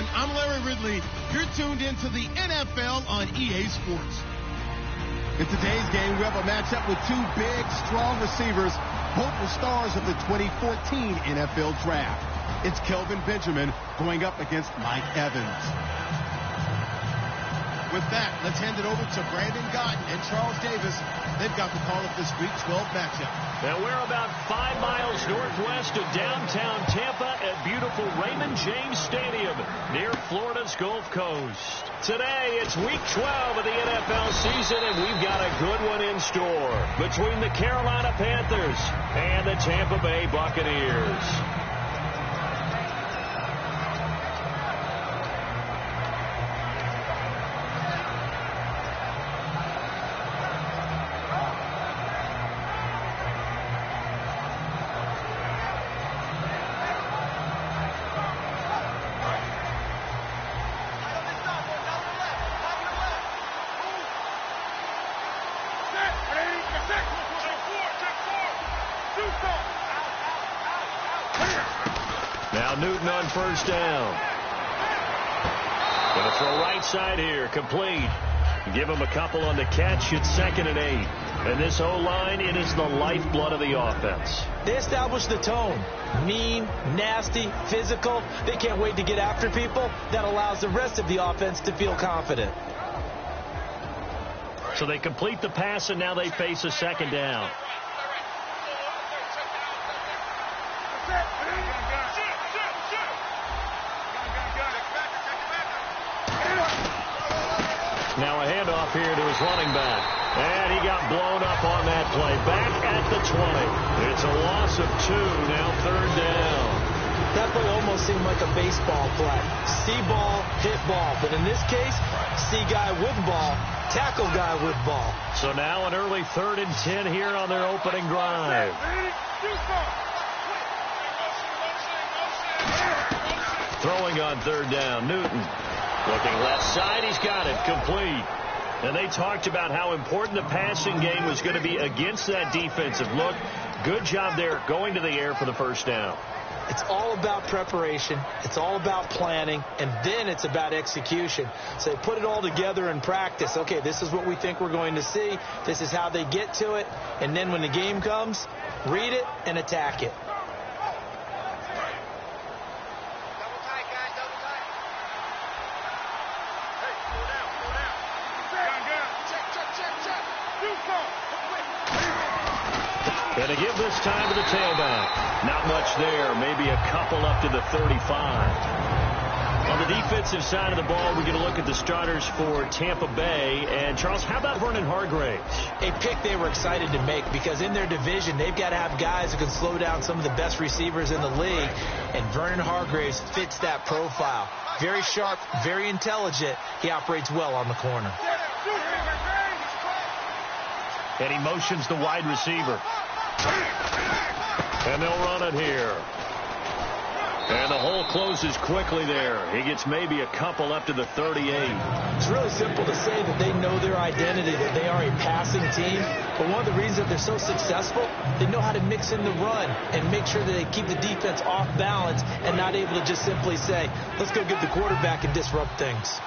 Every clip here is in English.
everyone. I'm Larry Ridley. You're tuned into the NFL on EA Sports. In today's game, we have a matchup with two big, strong receivers, both the stars of the 2014 NFL Draft. It's Kelvin Benjamin going up against Mike Evans. With that, let's hand it over to Brandon Gotton and Charles Davis. They've got the call of this Week 12 matchup. Now we're about 5 miles northwest of downtown Tampa at beautiful Raymond James Stadium near Florida's Gulf Coast. Today, it's Week 12 of the NFL season, and we've got a good one in store between the Carolina Panthers and the Tampa Bay Buccaneers. Now Newton on first down. Going to throw right side here, complete. Give him a couple on the catch. It's 2nd and 8. And this O-line, it is the lifeblood of the offense. They establish the tone. Mean, nasty, physical. They can't wait to get after people. That allows the rest of the offense to feel confident. So they complete the pass, and now they face a 2nd down. Now a handoff here to his running back. And he got blown up on that play. Back at the 20. It's a loss of 2. Now 3rd down. That play almost seemed like a baseball play. See ball, hit ball. But in this case, see guy with ball, tackle guy with ball. So now an early 3rd and 10 here on their opening drive. Throwing on 3rd down, Newton. Looking left side, he's got it, complete. And they talked about how important the passing game was going to be against that defensive look. Good job there, going to the air for the 1st down. It's all about preparation. It's all about planning. And then it's about execution. So they put it all together in practice. Okay, this is what we think we're going to see. This is how they get to it. And then when the game comes, read it and attack it. And to give this time to the tailback. Not much there. Maybe a couple up to the 35. On the defensive side of the ball, we're going to look at the starters for Tampa Bay. And, Charles, how about Vernon Hargreaves? A pick they were excited to make because in their division, they've got to have guys who can slow down some of the best receivers in the league. And Vernon Hargreaves fits that profile. Very sharp, very intelligent. He operates well on the corner. And he motions the wide receiver. And they'll run it here. And the hole closes quickly there. He gets maybe a couple up to the 38. It's really simple to say that they know their identity, that they are a passing team. But one of the reasons that they're so successful, they know how to mix in the run and make sure that they keep the defense off balance and not able to just simply say, let's go get the quarterback and disrupt things.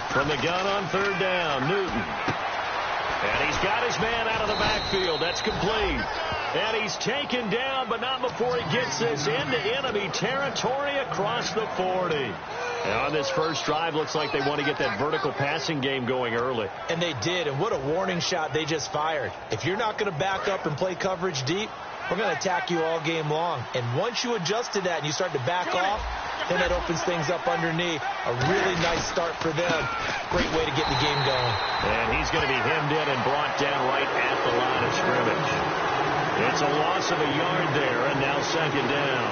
From the gun on 3rd down, Newton. And he's got his man out of the backfield. That's complete. And he's taken down, but not before he gets this into enemy territory across the 40. And on this first drive, looks like they want to get that vertical passing game going early. And they did, and what a warning shot they just fired. If you're not going to back up and play coverage deep, we're going to attack you all game long. And once you adjust to that and you start to back off, then that opens things up underneath. A really nice start for them. Great way to get the game going. And he's going to be hemmed in and brought down right at the line of scrimmage. It's a loss of a yard there, and now 2nd down.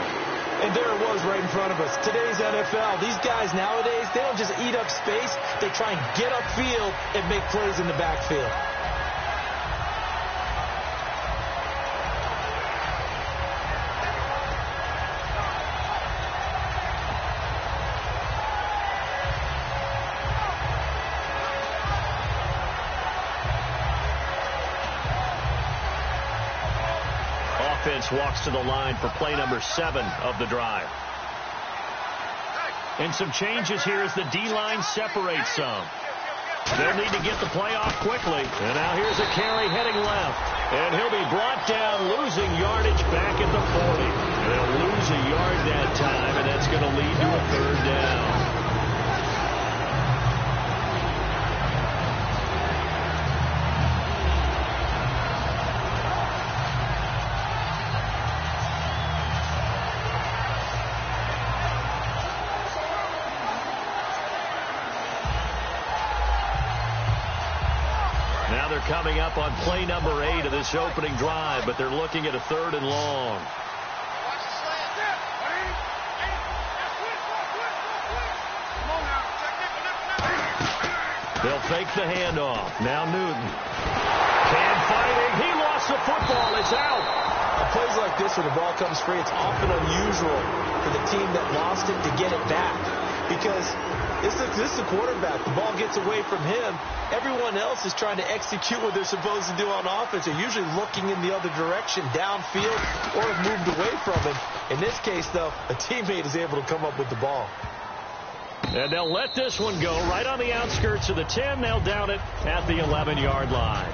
And there it was right in front of us. Today's NFL, these guys nowadays, they don't just eat up space. They try and get upfield and make plays in the backfield. defense walks to the line for play number 7 of the drive. And some changes here as the D-line separates some. They'll need to get the play off quickly. And now here's a carry heading left. And he'll be brought down, losing yardage back at the 40. They'll lose a yard that time, and that's going to lead to a 3rd down. Now they're coming up on play number 8 of this opening drive, but they're looking at a 3rd and long. They'll fake the handoff. Now Newton. Can fighting. He lost the football. It's out. On plays like this, when the ball comes free, it's often unusual for the team that lost it to get it back. Because this is the quarterback. The ball gets away from him. Everyone else is trying to execute what they're supposed to do on offense. They're usually looking in the other direction, downfield, or have moved away from him. In this case, though, a teammate is able to come up with the ball. And they'll let this one go right on the outskirts of the 10. They'll down it at the 11-yard line.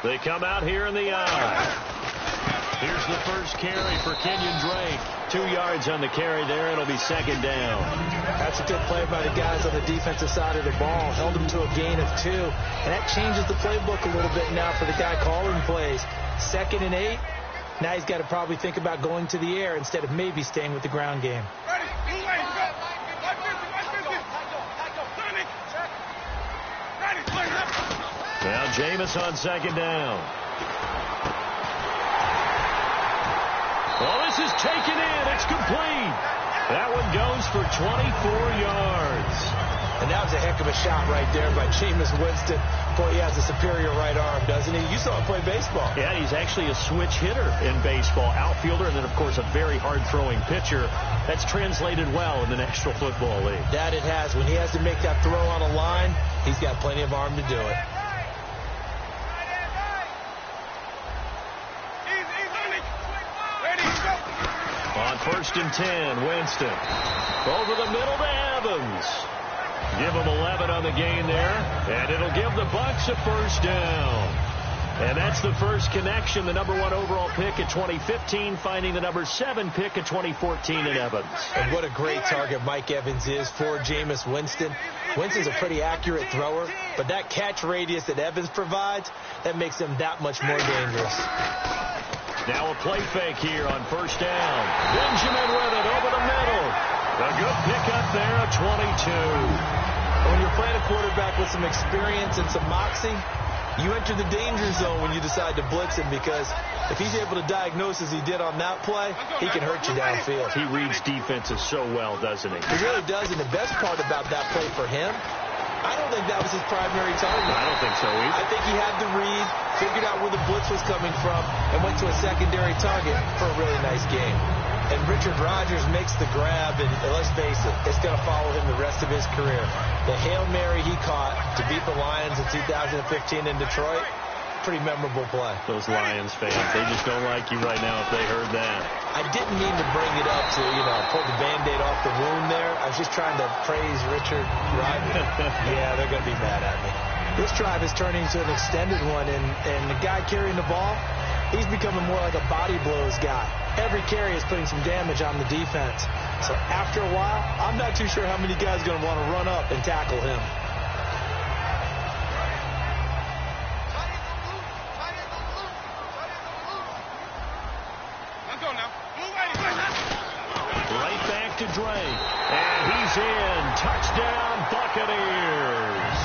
They come out here in the eye. Here's the first carry for Kenyon Drake. 2 yards on the carry there. It'll be 2nd down. That's a good play by the guys on the defensive side of the ball. Held them to a gain of 2. And that changes the playbook a little bit now for the guy calling plays. 2nd and 8. Now he's got to probably think about going to the air instead of maybe staying with the ground game. Now Jameis on 2nd down. Well, this is taken in. It's complete. That one goes for 24 yards. And that was a heck of a shot right there by Jameis Winston. Boy, he has a superior right arm, doesn't he? You saw him play baseball. Yeah, he's actually a switch hitter in baseball. Outfielder, and then, of course, a very hard-throwing pitcher. That's translated well in the National Football League. That it has. When he has to make that throw on a line, he's got plenty of arm to do it. On 1st and 10, Winston. Over the middle to Evans. Give him 11 on the gain there, and it'll give the Bucs a 1st down. And that's the first connection, the number 1 overall pick in 2015, finding the number 7 pick in 2014 in Evans. And what a great target Mike Evans is for Jameis Winston. Winston's a pretty accurate thrower, but that catch radius that Evans provides, that makes him that much more dangerous. Now a play fake here on 1st down. Benjamin with it over the middle. A good pickup there, a 22. When you're playing a quarterback with some experience and some moxie, you enter the danger zone when you decide to blitz him, because if he's able to diagnose as he did on that play, he can hurt you downfield. He reads defenses so well, doesn't he? He really does, and the best part about that play for him, I don't think that was his primary target. I don't think so either. I think he had the read, figured out where the blitz was coming from, and went to a secondary target for a really nice game. And Richard Rodgers makes the grab, and let's face it, it's going to follow him the rest of his career. The Hail Mary he caught to beat the Lions in 2015 in Detroit, pretty memorable play. Those Lions fans, they just don't like you right now if they heard that. I didn't mean to bring it up to, pull the Band-Aid off the wound there. I was just trying to praise Richard Rodgers. Yeah, they're going to be mad at me. This drive is turning into an extended one, and the guy carrying the ball, he's becoming more like a body blows guy. Every carry is putting some damage on the defense. So after a while, I'm not too sure how many guys are going to want to run up and tackle him. Right back to Drake. And he's in. Touchdown, Buccaneers.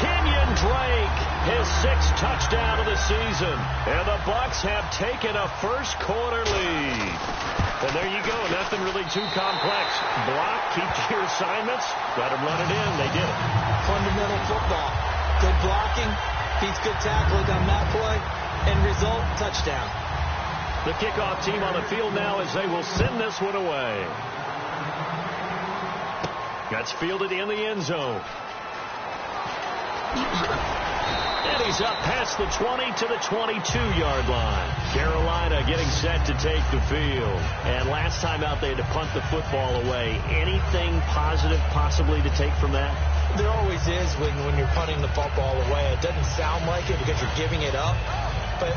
Kenyon Drake his 6th touchdown of the season. And the Bucs have taken a first quarter lead. And there you go. Nothing really too complex. Block, keep your assignments, let them run it in. They did it. Fundamental football. Good blocking, beats good tackling on that play. End result, touchdown. The kickoff team on the field now as they will send this one away. That's fielded in the end zone. And he's up past the 20 to the 22-yard line. Carolina getting set to take the field. And last time out they had to punt the football away. Anything positive possibly to take from that? There always is when you're punting the football away. It doesn't sound like it because you're giving it up. But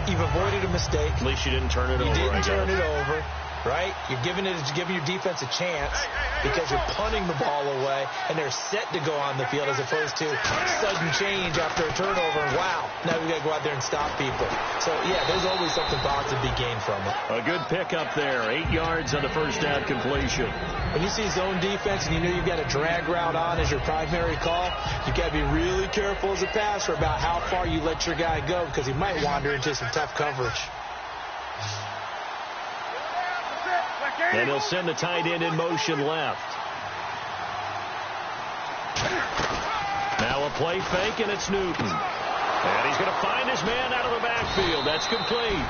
you've avoided a mistake. At least you didn't turn it over. You didn't turn it over, right? You're giving your defense a chance because you're punting the ball away, and they're set to go on the field as opposed to sudden change after a turnover. And wow, now we got to go out there and stop people. So, yeah, there's always something positive to be gained from it. A good pickup there. 8 yards on the first down completion. When you see zone defense and you know you've got a drag route on as your primary call, you've got to be really careful as a passer about how far you let your guy go because he might wander into some tough coverage. And he'll send the tight end in motion left. Now a play fake, and it's Newton. And he's going to find his man out of the backfield. That's complete.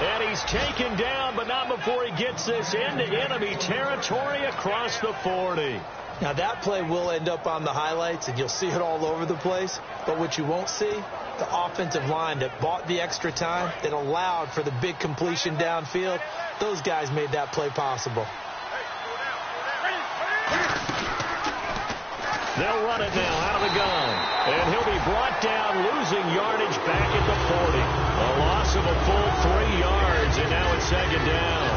And he's taken down, but not before he gets this into enemy territory across the 40. Now, that play will end up on the highlights, and you'll see it all over the place. But what you won't see, the offensive line that bought the extra time, that allowed for the big completion downfield, those guys made that play possible. They'll run it now out of the gun. And he'll be brought down, losing yardage back at the 40. A loss of a full 3 yards, and now it's second down.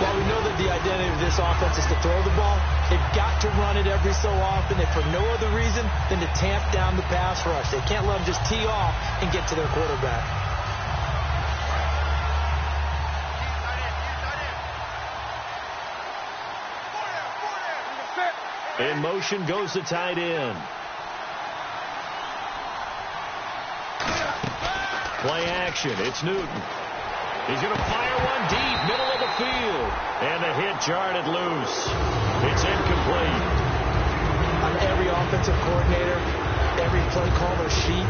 While we know that the identity of this offense is to throw the ball, they've got to run it every so often, and for no other reason than to tamp down the pass rush. They can't let them just tee off and get to their quarterback. In motion goes the tight end. Play action. It's Newton. He's going to fire one deep, middle of the field. And the hit jarred it loose. It's incomplete. On every offensive coordinator, every play caller sheet,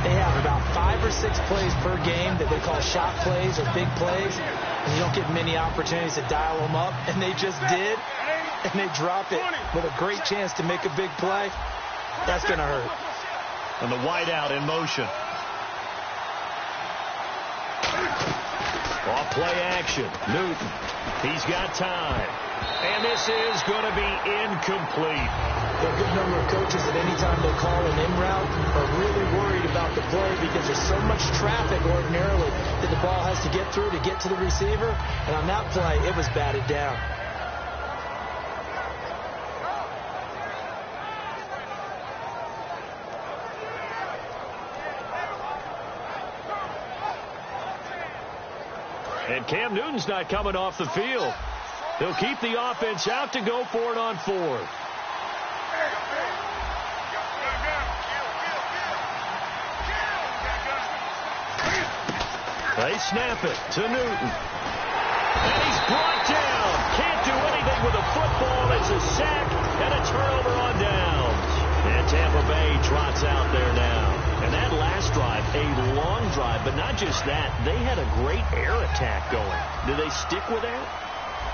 they have about 5 or 6 plays per game that they call shot plays or big plays. And you don't get many opportunities to dial them up. And they just did. And they drop it with a great chance to make a big play. That's going to hurt. And the wideout in motion. Off play action. Newton. He's got time. And this is going to be incomplete. There are a good number of coaches that any time they call an in route are really worried about the play because there's so much traffic ordinarily that the ball has to get through to get to the receiver. And on that play, it was batted down. And Cam Newton's not coming off the field. He'll keep the offense out to go for it on 4th. They snap it to Newton. And he's brought down. Can't do anything with the football. It's a sack and a turnover on downs. And Tampa Bay trots out there now. And that last drive, a long drive, but not just that. They had a great air attack going. Do they stick with that?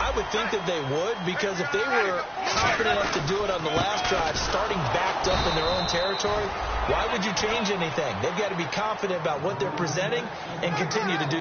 I would think that they would, because if they were confident enough to do it on the last drive, starting backed up in their own territory, why would you change anything? They've got to be confident about what they're presenting and continue to do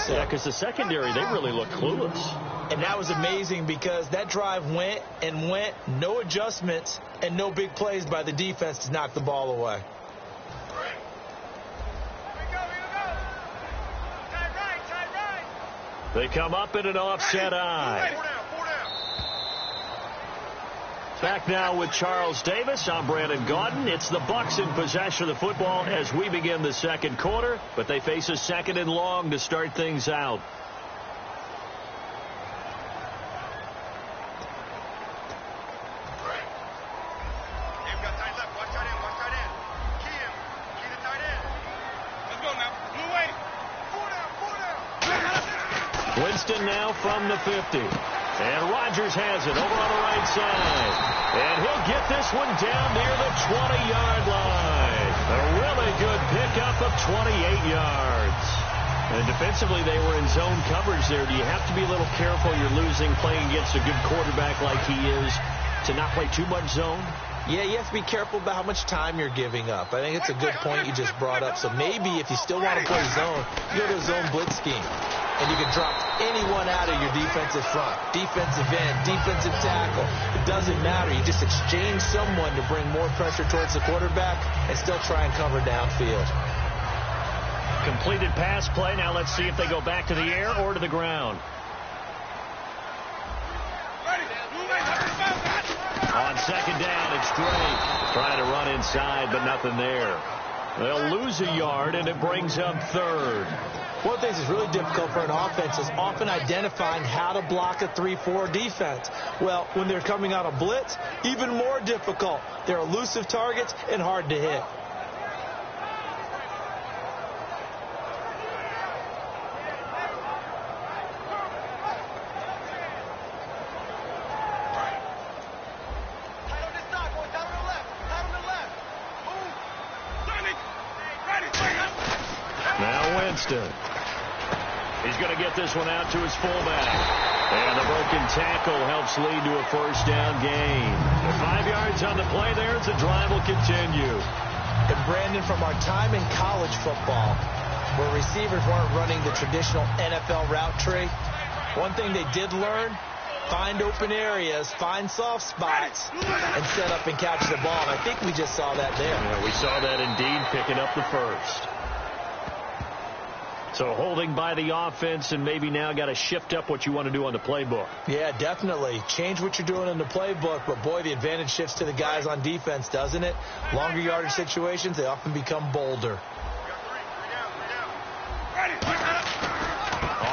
Yeah, because the secondary, they really look clueless. And that was amazing because that drive went and went, no adjustments, and no big plays by the defense to knock the ball away. They come up in an offset eye. Back now with Charles Davis. I'm Brandon Gaudin. It's the Bucs in possession of the football as we begin the second quarter, but they face a second and long to start things out. Winston now from the 50. And Rodgers has it over on the right side. And he'll get this one down near the 20-yard line. A really good pickup of 28 yards. And defensively, they were in zone coverage there. Do you have to be a little careful? You're losing playing against a good quarterback like he is to not play too much zone? Yeah, you have to be careful about how much time you're giving up. I think it's a good point you just brought up. So maybe if you still want to play zone, you go to a zone blitz scheme. And you can drop anyone out of your defensive front, defensive end, defensive tackle. It doesn't matter. You just exchange someone to bring more pressure towards the quarterback and still try and cover downfield. Completed pass play. Now let's see if they go back to the air or to the ground. On second down, it's Drake. Trying to run inside, but nothing there. They'll lose a yard, and it brings up third. One of the things that's really difficult for an offense is often identifying how to block a 3-4 defense. Well, when they're coming out of blitz, even more difficult. They're elusive targets and hard to hit. Winston. He's going to get this one out to his fullback. And the broken tackle helps lead to a first down gain. 5 yards on the play there as the drive will continue. And Brandon, from our time in college football, where receivers weren't running the traditional NFL route tree, one thing they did learn, find open areas, find soft spots, and set up and catch the ball. And I think we just saw that there. Yeah, we saw that indeed, picking up the first. So holding by the offense, and maybe now got to shift up what you want to do on the playbook. Yeah, definitely. Change what you're doing in the playbook, but boy, the advantage shifts to the guys on defense, doesn't it? Longer yardage situations, they often become bolder.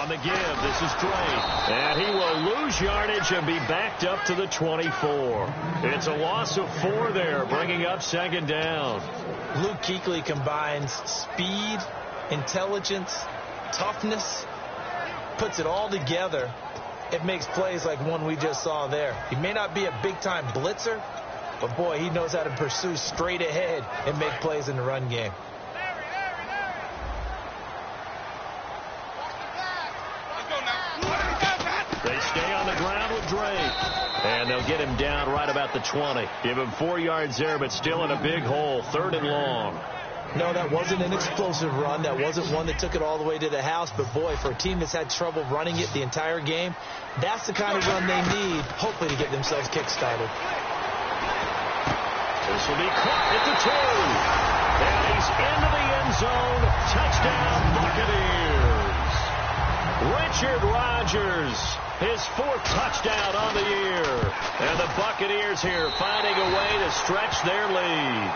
On the give, this is Drake. And he will lose yardage and be backed up to the 24. It's a loss of 4 there, bringing up second down. Luke Kuechly combines speed, intelligence, toughness, puts it all together. It makes plays like one we just saw there. He may not be a big-time blitzer, but boy, he knows how to pursue straight ahead and make plays in the run game. They stay on the ground with Drake. And they'll get him down right about the 20. Give him 4 yards there, but still in a big hole, 3rd and long. No, that wasn't an explosive run. That wasn't one that took it all the way to the house. But, boy, for a team that's had trouble running it the entire game, that's the kind of run they need, hopefully, to get themselves kick-started. This will be caught at the 2. And he's into the end zone. Touchdown, Buccaneers. Richard Rodgers, his 4th touchdown on the year. And the Buccaneers here finding a way to stretch their lead.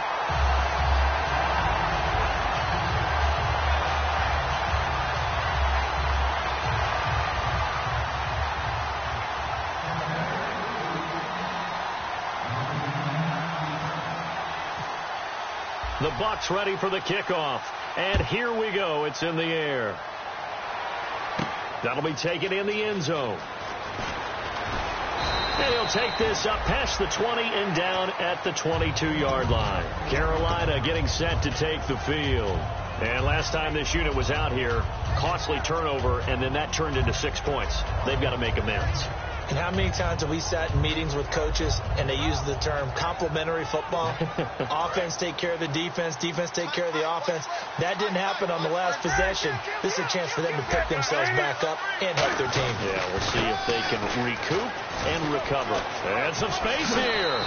The Bucs ready for the kickoff. And here we go. It's in the air. That'll be taken in the end zone. And he'll take this up past the 20 and down at the 22-yard line. Carolina getting set to take the field. And last time this unit was out here, costly turnover, and then that turned into 6 points. They've got to make amends. And how many times have we sat in meetings with coaches and they use the term complementary football? Offense take care of the defense, defense take care of the offense. That didn't happen on the last possession. This is a chance for them to pick themselves back up and help their team. Yeah, we'll see if they can recoup and recover. And some space here.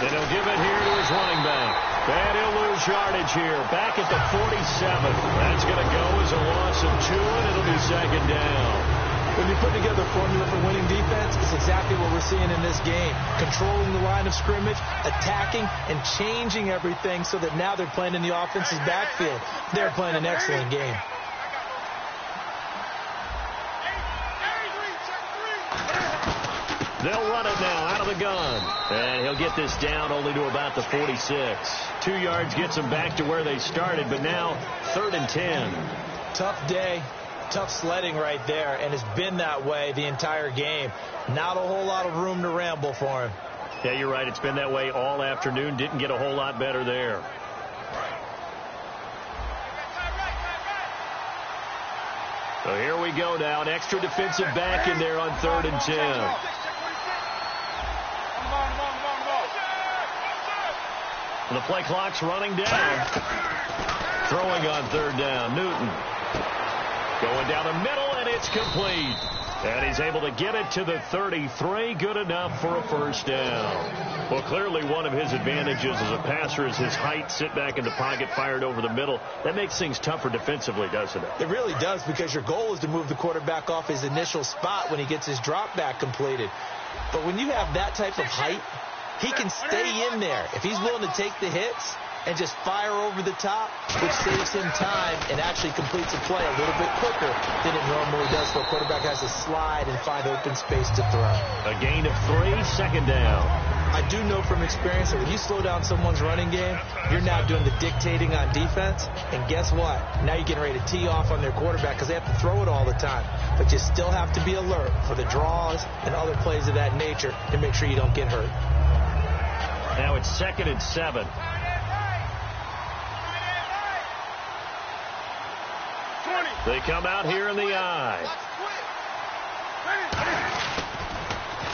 And he'll give it here to his running back. And he'll lose yardage here. Back at the 47. That's going to go as a loss of 2, and it'll be second down. When you put together a formula for winning defense, it's exactly what we're seeing in this game. Controlling the line of scrimmage, attacking, and changing everything so that now they're playing in the offense's backfield. They're playing an excellent game. They'll run it now out of the gun. And he'll get this down only to about the 46. 2 yards gets them back to where they started, but now 3rd and 10. Tough day, tough sledding right there, and it's been that way the entire game. Not a whole lot of room to ramble for him. Yeah, you're right. It's been that way all afternoon. Didn't get a whole lot better there. So here we go now. An extra defensive back in there on 3rd and 10. The play clock's running down. Throwing on 3rd down. Newton. Going down the middle, and it's complete. And he's able to get it to the 33. Good enough for a first down. Well, clearly one of his advantages as a passer is his height. Sit back in the pocket, fired over the middle. That makes things tougher defensively, doesn't it? It really does, because your goal is to move the quarterback off his initial spot when he gets his drop back completed. But when you have that type of height, he can stay in there. If he's willing to take the hits, and just fire over the top, which saves him time and actually completes a play a little bit quicker than it normally does, so a quarterback has to slide and find open space to throw. A gain of 3, second down. I do know from experience that when you slow down someone's running game, you're now doing the dictating on defense. And guess what? Now you're getting ready to tee off on their quarterback because they have to throw it all the time. But you still have to be alert for the draws and other plays of that nature to make sure you don't get hurt. Now it's 2nd and 7. They come out here in the eye.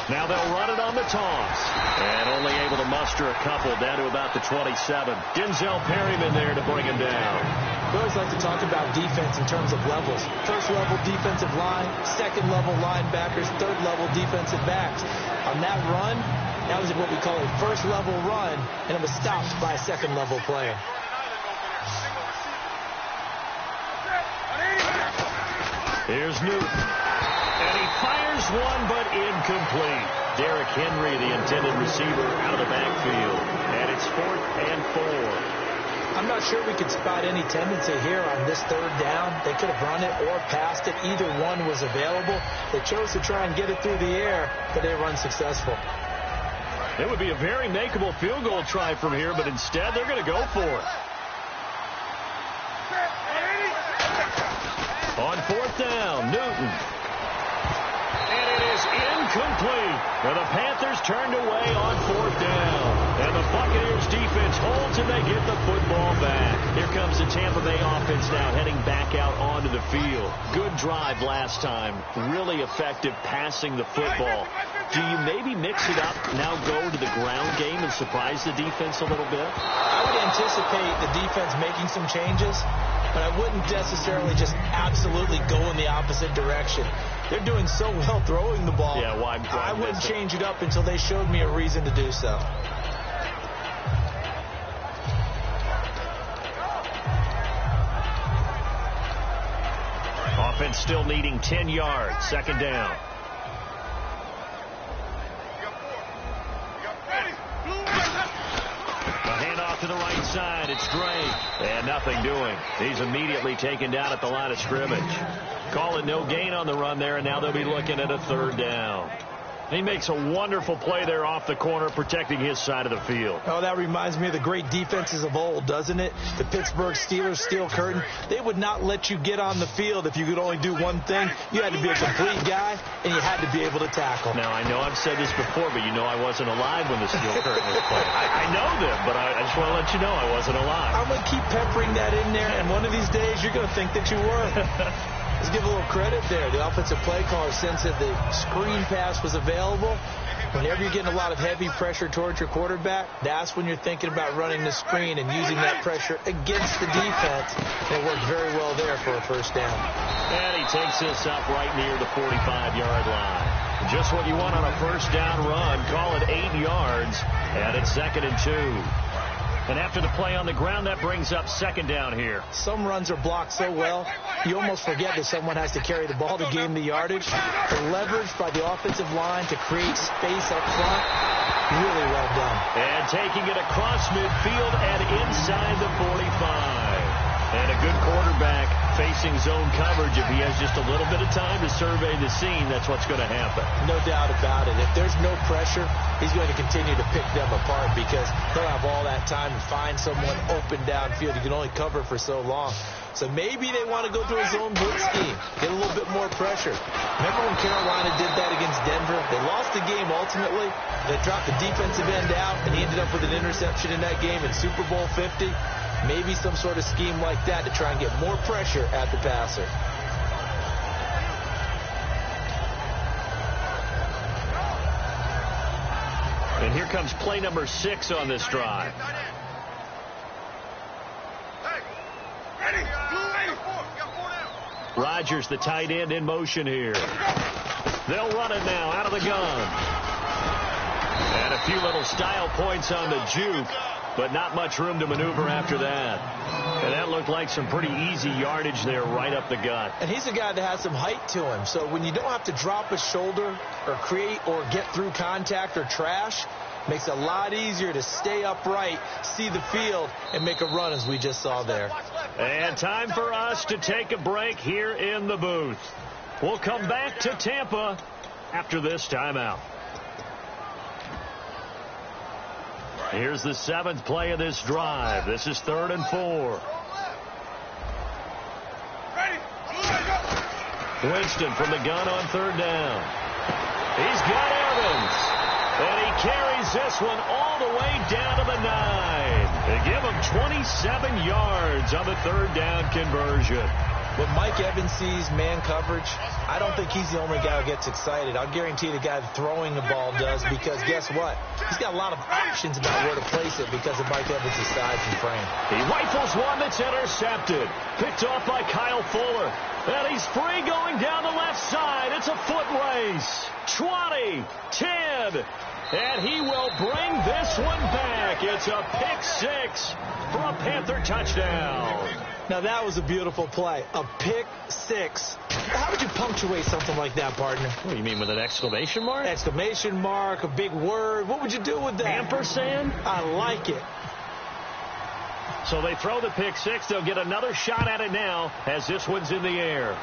Now they'll run it on the toss. And only able to muster a couple down to about the 27. Denzel Perryman there to bring him down. We always like to talk about defense in terms of levels. First level defensive line, second level linebackers, third level defensive backs. On that run, that was what we call a first level run, and it was stopped by a second level play. Here's Newton. And he fires one, but incomplete. Derrick Henry, the intended receiver, out of the backfield. And it's 4th and 4. I'm not sure we could spot any tendency here on this third down. They could have run it or passed it. Either one was available. They chose to try and get it through the air, but they were unsuccessful. It would be a very makeable field goal try from here, but instead they're going to go for it. On 4th down, Newton. And it is incomplete. Now the Panthers turned away on 4th down. And the Buccaneers defense holds and they get the football back. Here comes the Tampa Bay offense now heading back out onto the field. Good drive last time. Really effective passing the football. Do you maybe mix it up, now go to the ground game and surprise the defense a little bit? I would anticipate the defense making some changes, but I wouldn't necessarily just absolutely go in the opposite direction. They're doing so well throwing the ball. Yeah, why I wouldn't change it up until they showed me a reason to do so. Offense still needing 10 yards. Second down. To the right side, it's Drake. And nothing doing. He's immediately taken down at the line of scrimmage. Call it no gain on the run there, and now they'll be looking at a 3rd down. He makes a wonderful play there off the corner, protecting his side of the field. Oh, that reminds me of the great defenses of old, doesn't it? The Pittsburgh Steelers, Steel Curtain. They would not let you get on the field if you could only do one thing. You had to be a complete guy, and you had to be able to tackle. Now, I know I've said this before, but you know I wasn't alive when the Steel Curtain was played. I know them, but I just want to let you know I wasn't alive. I'm going to keep peppering that in there, and one of these days you're going to think that you were. Let's give a little credit there. The offensive play caller sensed that the screen pass was available. Whenever you're getting a lot of heavy pressure towards your quarterback, that's when you're thinking about running the screen and using that pressure against the defense. And it worked very well there for a 1st down. And he takes this up right near the 45-yard line. Just what you want on a 1st down run. Call it 8 yards. And it's 2nd and 2. And after the play on the ground, that brings up 2nd down here. Some runs are blocked so well, you almost forget that someone has to carry the ball to gain the yardage. The leverage by the offensive line to create space up front, really well done. And taking it across midfield and inside the 45. And a good quarterback facing zone coverage. If he has just a little bit of time to survey the scene, that's what's going to happen. No doubt about it. If there's no pressure, he's going to continue to pick them apart because they'll have all that time to find someone open downfield. You can only cover for so long. So maybe they want to go to a zone blitz scheme, get a little bit more pressure. Remember when Carolina did that against Denver? They lost the game ultimately. They dropped the defensive end out, and he ended up with an interception in that game in Super Bowl 50. Maybe some sort of scheme like that to try and get more pressure at the passer. And here comes play number 6 on this drive. Rodgers, the tight end, in motion here. They'll run it now out of the gun. And a few little style points on the juke, but not much room to maneuver after that. And that looked like some pretty easy yardage there right up the gut. And he's a guy that has some height to him. So when you don't have to drop a shoulder or create or get through contact or trash, Makes it a lot easier to stay upright, see the field, and make a run as we just saw there. And time for us to take a break here in the booth. We'll come back to Tampa after this timeout. Here's the 7th play of this drive. This is 3rd and 4. Winston from the gun on 3rd down. He's got Evans. And he carries this one all the way down to the 9. They give him 27 yards on the 3rd down conversion. When Mike Evans sees man coverage, I don't think he's the only guy who gets excited. I'll guarantee the guy throwing the ball does, because guess what? He's got a lot of options about where to place it because of Mike Evans' size and frame. He rifles one that's intercepted. Picked off by Kyle Fuller. And he's free going down the left side. It's a foot race. 20, 10. And he will bring this one back. It's a pick 6 for a Panther touchdown. Now, that was a beautiful play. A pick 6. How would you punctuate something like that, partner? What do you mean, with an exclamation mark? Exclamation mark, a big word. What would you do with that? Ampersand? I like it. So they throw the pick 6. They'll get another shot at it now as this one's in the air.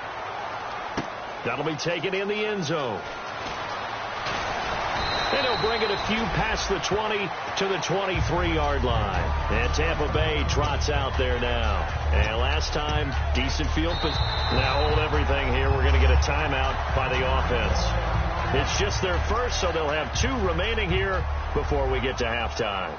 That'll be taken in the end zone. And he'll bring it a few past the 20 to the 23-yard line. And Tampa Bay trots out there now. And last time, decent field position. Now hold everything here. We're going to get a timeout by the offense. It's just their first, so they'll have 2 remaining here before we get to halftime.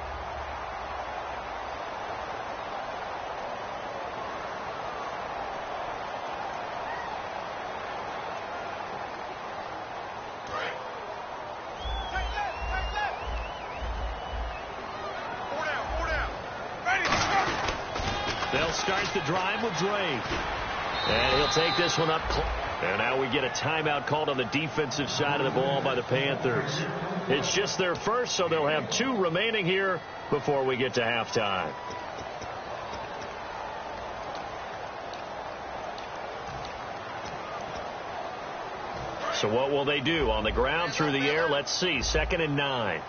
They'll start the drive with Drake. And he'll take this one up. And now we get a timeout called on the defensive side of the ball by the Panthers. It's just their first, so they'll have 2 remaining here before we get to halftime. So what will they do? On the ground, through the air, let's see. 2nd and 9.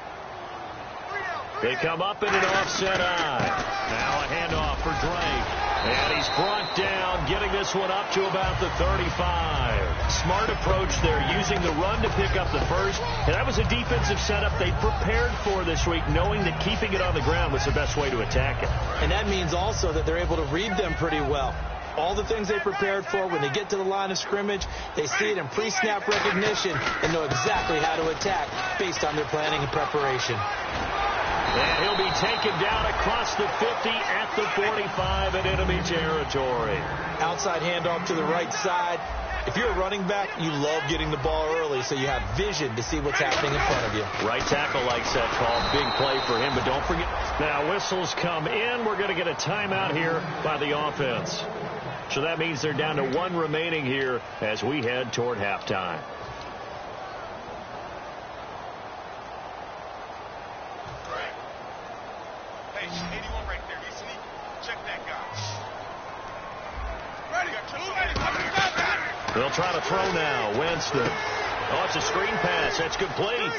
They come up in an offset eye. Now a handoff for Drake. And he's brought down, getting this one up to about the 35. Smart approach there, using the run to pick up the first. And that was a defensive setup they prepared for this week, knowing that keeping it on the ground was the best way to attack it. And that means also that they're able to read them pretty well. All the things they prepared for, when they get to the line of scrimmage, they see it in pre-snap recognition and know exactly how to attack based on their planning and preparation. And he'll be taken down across the 50 at the 45 in enemy territory. Outside handoff to the right side. If you're a running back, you love getting the ball early so you have vision to see what's happening in front of you. Right tackle likes that call. Big play for him, but don't forget. Now whistles come in. We're going to get a timeout here by the offense. So that means they're down to 1 remaining here as we head toward halftime. Hey, 81 right there. He's sneaky. Check that guy. Ready. They'll try to throw now. Winston. Oh, it's a screen pass. That's complete.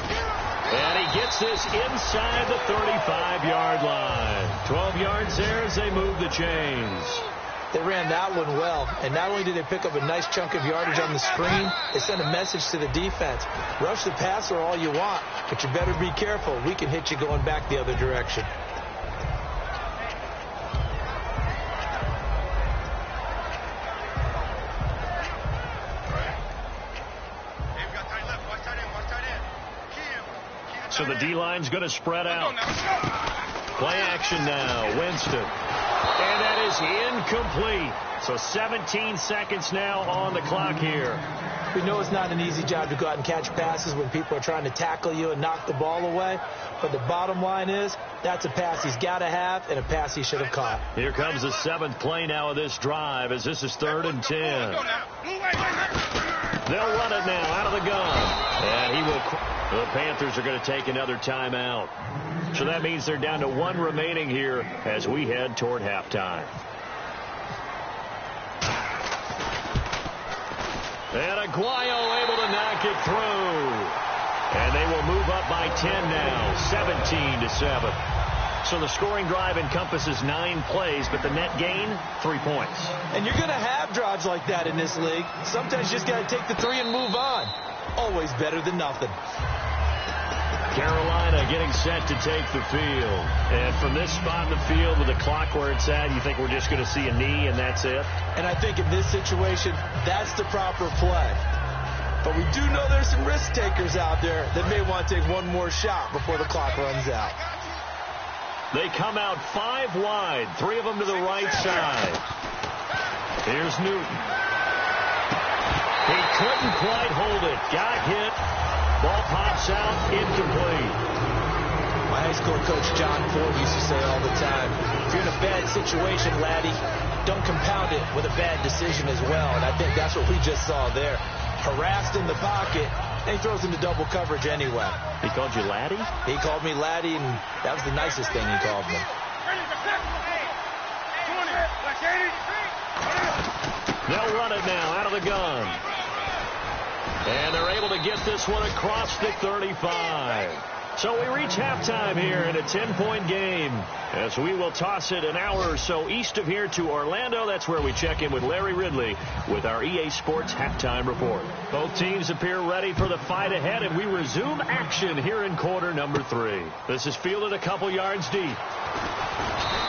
And he gets this inside the 35-yard line. 12 yards there as they move the chains. They ran that one well, and not only did they pick up a nice chunk of yardage on the screen, they sent a message to the defense. Rush the passer all you want, but you better be careful. We can hit you going back the other direction. So the D-line's going to spread out. Play action now. Winston. And that is incomplete. So 17 seconds now on the clock here. We know it's not an easy job to go out and catch passes when people are trying to tackle you and knock the ball away. But the bottom line is, that's a pass he's got to have and a pass he should have caught. Here comes the 7th play now of this drive as this is 3rd and 10. They'll run it now out of the gun. And he will. The Panthers are going to take another timeout. So that means they're down to 1 remaining here as we head toward halftime. And Aguayo able to knock it through. And they will move up by 10 now, 17-7. So the scoring drive encompasses 9 plays, but the net gain, 3 points. And you're going to have drives like that in this league. Sometimes you just got to take the 3 and move on. Always better than nothing. Carolina getting set to take the field. And from this spot in the field with the clock where it's at, you think we're just going to see a knee and that's it? And I think in this situation, that's the proper play. But we do know there's some risk takers out there that may want to take one more shot before the clock runs out. They come out 5 wide, 3 of them to the right side. Here's Newton. He couldn't quite hold it. Got hit. Ball pops out, incomplete. My high school coach, John Ford, used to say all the time, if you're in a bad situation, laddie, don't compound it with a bad decision as well. And I think that's what we just saw there. Harassed in the pocket, and he throws into double coverage anyway. He called you laddie? He called me laddie, and that was the nicest thing he called me. They'll run it now out of the gun. And they're able to get this one across the 35. So we reach halftime here in a 10-point game as we will toss it an hour or so east of here to Orlando. That's where we check in with Larry Ridley with our EA Sports Halftime Report. Both teams appear ready for the fight ahead, and we resume action here in quarter number 3. This is fielded a couple yards deep.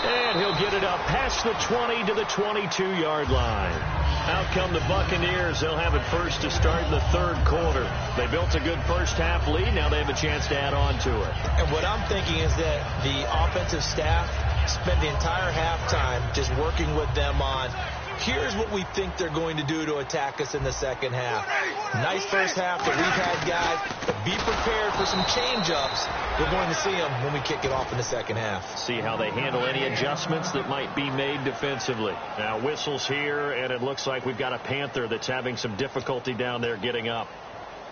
And he'll get it up past the 20 to the 22-yard line. Out come the Buccaneers. They'll have it first to start in the 3rd quarter. They built a good first-half lead. Now they have a chance to add on to it. And what I'm thinking is that the offensive staff spent the entire halftime just working with them on, here's what we think they're going to do to attack us in the second half. Nice first half that we've had, guys, but be prepared for some change-ups. We're going to see them when we kick it off in the second half. See how they handle any adjustments that might be made defensively. Now whistles here, and it looks like we've got a Panther that's having some difficulty down there getting up.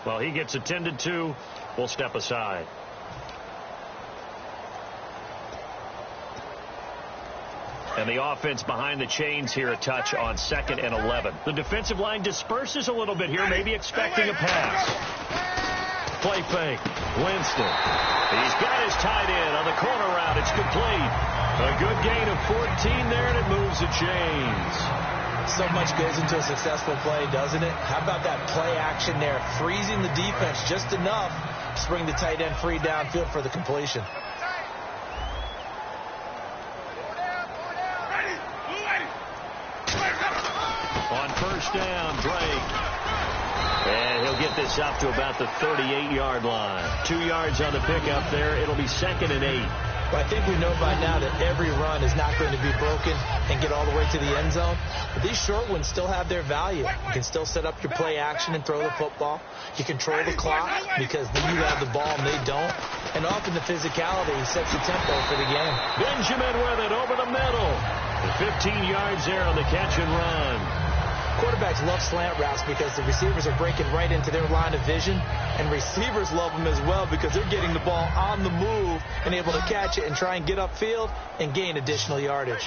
Well, he gets attended to. We'll step aside. And the offense behind the chains here a touch on 2nd and 11. The defensive line disperses a little bit here, maybe expecting a pass. Play fake. Winston. He's got his tight end on the corner route. It's complete. A good gain of 14 there, and it moves the chains. So much goes into a successful play, doesn't it? How about that play action there? Freezing the defense just enough to bring the tight end free downfield for the completion. On first down, Drake. And he'll get this up to about the 38-yard line. 2 yards on the pickup there. It'll be 2nd and 8. Well, I think we know by now that every run is not going to be broken and get all the way to the end zone. But these short ones still have their value. You can still set up your play action and throw the football. You control the clock because then you have the ball and they don't. And often the physicality sets the tempo for the game. Benjamin with it over the middle. 15 yards there on the catch and run. Quarterbacks love slant routes because the receivers are breaking right into their line of vision, and receivers love them as well because they're getting the ball on the move and able to catch it and try and get upfield and gain additional yardage.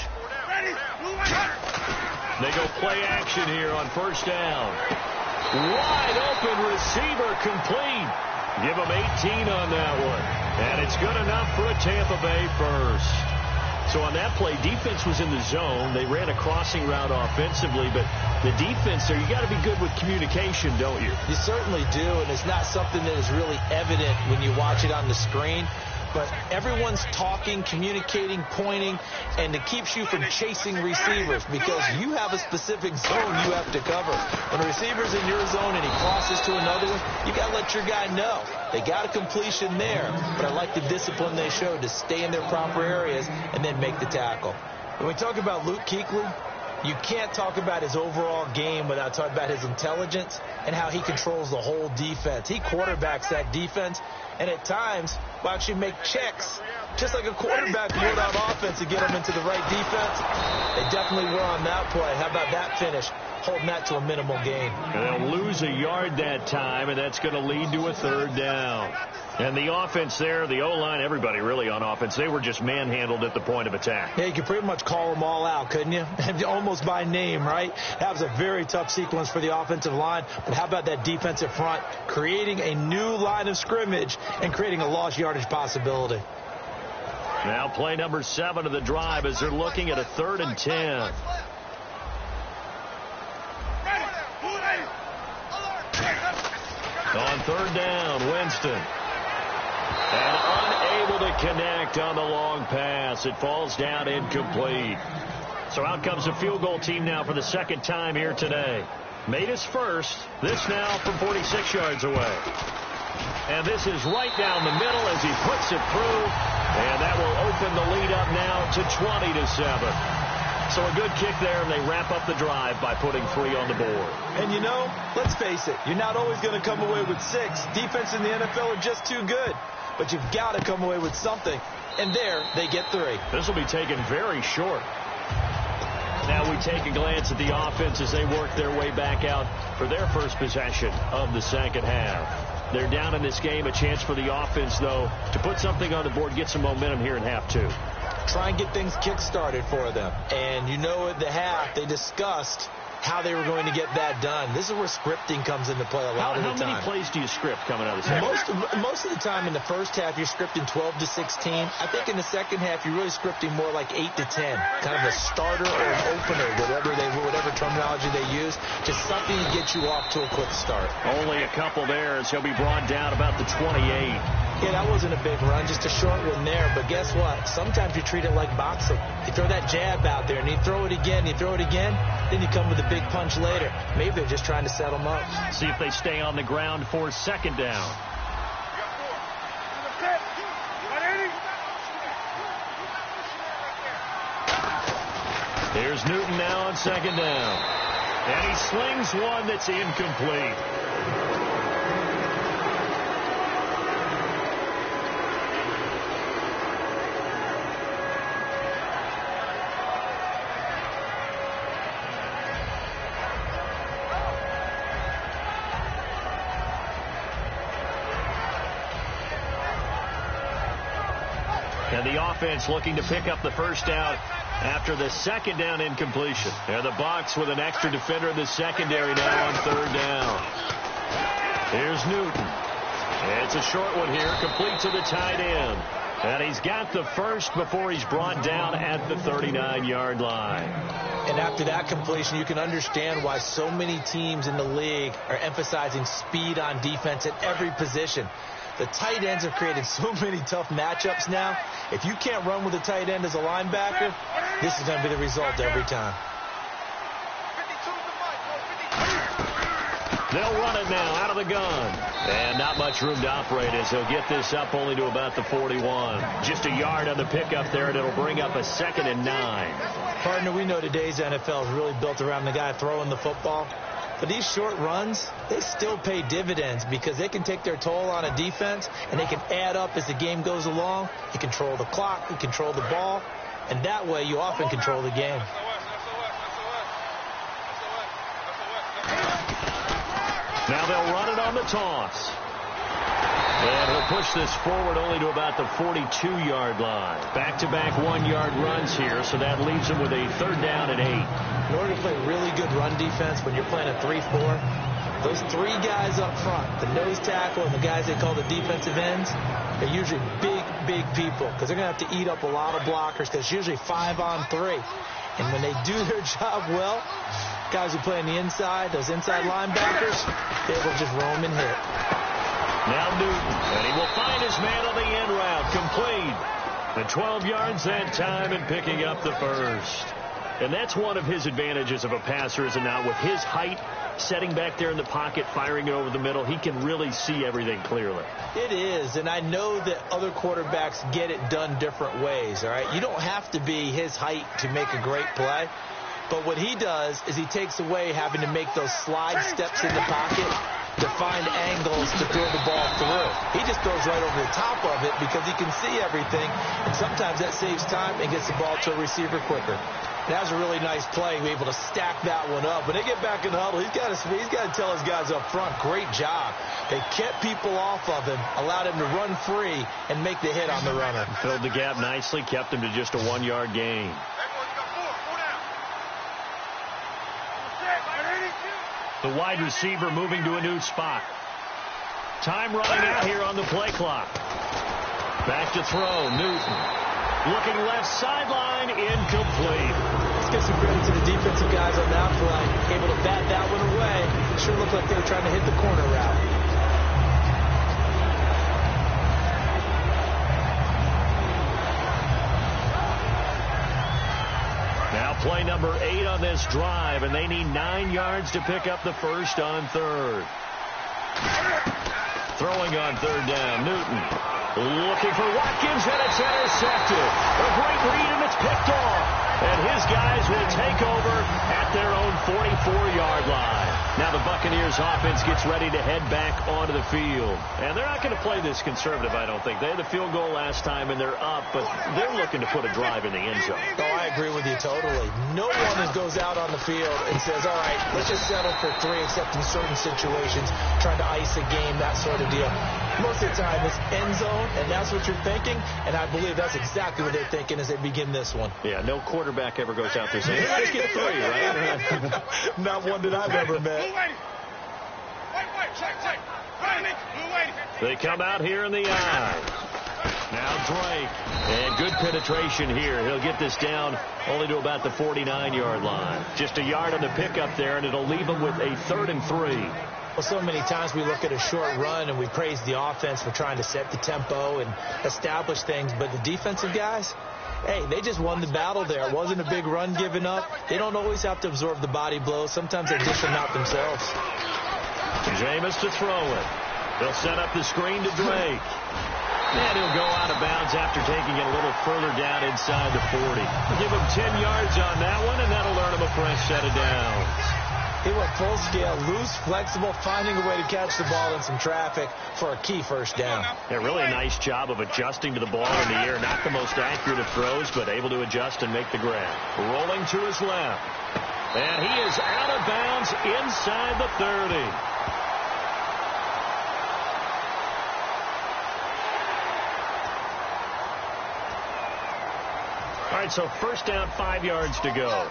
They go play action here on first down. Wide open receiver complete. Give them 18 on that one. And it's good enough for a Tampa Bay first. So on that play, defense was in the zone. They ran a crossing route offensively, but the defense there, you got to be good with communication, don't you? You certainly do, and it's not something that is really evident when you watch it on the screen. But everyone's talking, communicating, pointing, and it keeps you from chasing receivers because you have a specific zone you have to cover. When a receiver's in your zone and he crosses to another one, you got to let your guy know. They got a completion there, but I like the discipline they showed to stay in their proper areas and then make the tackle. When we talk about Luke Kuechly, you can't talk about his overall game without talking about his intelligence and how he controls the whole defense. He quarterbacks that defense, and at times will actually make checks, just like a quarterback would on offense to get them into the right defense. They definitely were on that play. How about that finish? Holding that to a minimal gain. And they'll lose a yard that time, and that's going to lead to a 3rd down. And the offense there, the O-line, everybody really on offense, they were just manhandled at the point of attack. Yeah, you could pretty much call them all out, couldn't you? Almost almost by name, right? That was a very tough sequence for the offensive line. But how about that defensive front creating a new line of scrimmage and creating a lost yardage possibility? Now play number 7 of the drive as they're looking at a 3rd and 10. On 3rd down, Winston. And unable to connect on the long pass. It falls down incomplete. So out comes the field goal team now for the 2nd time here today. Made his first. This now from 46 yards away. And this is right down the middle as he puts it through. And that will open the lead up now to 20-7. So a good kick there, and they wrap up the drive by putting 3 on the board. And you know, let's face it, you're not always going to come away with 6. Defense in the NFL are just too good. But you've got to come away with something. And there, they get 3. This will be taken very short. Now we take a glance at the offense as they work their way back out for their first possession of the 2nd half. They're down in this game. A chance for the offense, though, to put something on the board, get some momentum here in half 2. Try and get things kick-started for them. And you know at the half, they discussed how they were going to get that done. This is where scripting comes into play a lot of the time. How many plays do you script coming out of the second? Most of the time in the first half, you're scripting 12 to 16. I think in the second half, you're really scripting more like 8 to 10. Kind of a starter or an opener, whatever terminology they use. Just something to get you off to a quick start. Only a couple there as he'll be brought down about the 28. Yeah, that wasn't a big run, just a short one there. But guess what? Sometimes you treat it like boxing. You throw that jab out there, and you throw it again, then you come with a big punch later. Maybe they're just trying to set them up. See if they stay on the ground for 2nd down. Here's Newton now on 2nd down. And he slings one that's incomplete. And the offense looking to pick up the 1st down after the 2nd down incompletion. And the Bucs with an extra defender in the secondary now on 3rd down. Here's Newton. It's a short one here, complete to the tight end. And he's got the 1st before he's brought down at the 39-yard line. And after that completion, you can understand why so many teams in the league are emphasizing speed on defense at every position. The tight ends have created so many tough matchups now. If you can't run with a tight end as a linebacker, this is going to be the result every time. They'll run it now out of the gun. And not much room to operate as he'll get this up only to about the 41. Just a yard on the pickup there, and it'll bring up a 2nd and 9. Partner, we know today's NFL is really built around the guy throwing the football. But these short runs, they still pay dividends because they can take their toll on a defense, and they can add up as the game goes along. You control the clock, you control the ball, and that way you often control the game. Now they'll run it on the toss. And he'll push this forward only to about the 42-yard line. Back-to-back 1-yard runs here, so that leaves him with a 3rd down and 8. In order to play really good run defense when you're playing a 3-4, those 3 guys up front, the nose tackle and the guys they call the defensive ends, they're usually big people because they're going to have to eat up a lot of blockers because it's usually 5 on 3. And when they do their job well, guys who play on the inside, those inside linebackers, they will just roam and hit. Now Newton, and he will find his man on the end route, complete. The 12 yards that time and picking up the 1st. And that's one of his advantages of a passer, is it not? With his height, setting back there in the pocket, firing it over the middle, he can really see everything clearly. It is, and I know that other quarterbacks get it done different ways, all right? You don't have to be his height to make a great play. But what he does is he takes away having to make those slide steps in the pocket to find angles to throw the ball through. He just throws right over the top of it because he can see everything, and sometimes that saves time and gets the ball to a receiver quicker. That was a really nice play. He was able to stack that one up. When they get back in the huddle, he's got to tell his guys up front, great job. They kept people off of him, allowed him to run free and make the hit on the runner. Filled the gap nicely, kept him to just a 1-yard gain. The wide receiver moving to a new spot. Time running out here on the play clock. Back to throw, Newton. Looking left sideline, incomplete. Let's give some credit to the defensive guys on that play. Able to bat that one away. Sure looked like they were trying to hit the corner route. Now play number 8 on this drive, and they need 9 yards to pick up the first on third. Throwing on third down, Newton. Looking for Watkins, and it's intercepted. A great read, and it's picked off. And his guys will take over at their own 44-yard line. Now the Buccaneers offense gets ready to head back onto the field. And they're not going to play this conservative, I don't think. They had the field goal last time, and they're up, but they're looking to put a drive in the end zone. Oh, I agree with you totally. No one goes out on the field and says, all right, let's just settle for 3, except in certain situations, trying to ice a game, that sort of deal. Most of the time, it's end zone, and that's what you're thinking, and I believe that's exactly what they're thinking as they begin this one. Yeah, no quarterback ever goes out there saying, let's get 3, right? Not one that I've ever met. They come out here in the eye. Now Drake. And good penetration here. He'll get this down only to about the 49-yard line. Just a yard on the pickup there, and it'll leave them with a 3rd and 3. Well, so many times we look at a short run and we praise the offense for trying to set the tempo and establish things, but the defensive guys, hey, they just won the battle there. It wasn't a big run given up. They don't always have to absorb the body blows. Sometimes they dish them out themselves. Jameis to throw it. They'll set up the screen to Drake. And he'll go out of bounds after taking it a little further down inside the 40. We'll give him 10 yards on that one, and that'll earn him a fresh set of downs. He went full scale, loose, flexible, finding a way to catch the ball in some traffic for a key first down. Yeah, really a nice job of adjusting to the ball in the air. Not the most accurate of throws, but able to adjust and make the grab. Rolling to his left. And he is out of bounds inside the 30. All right, so first down, 5 yards to go.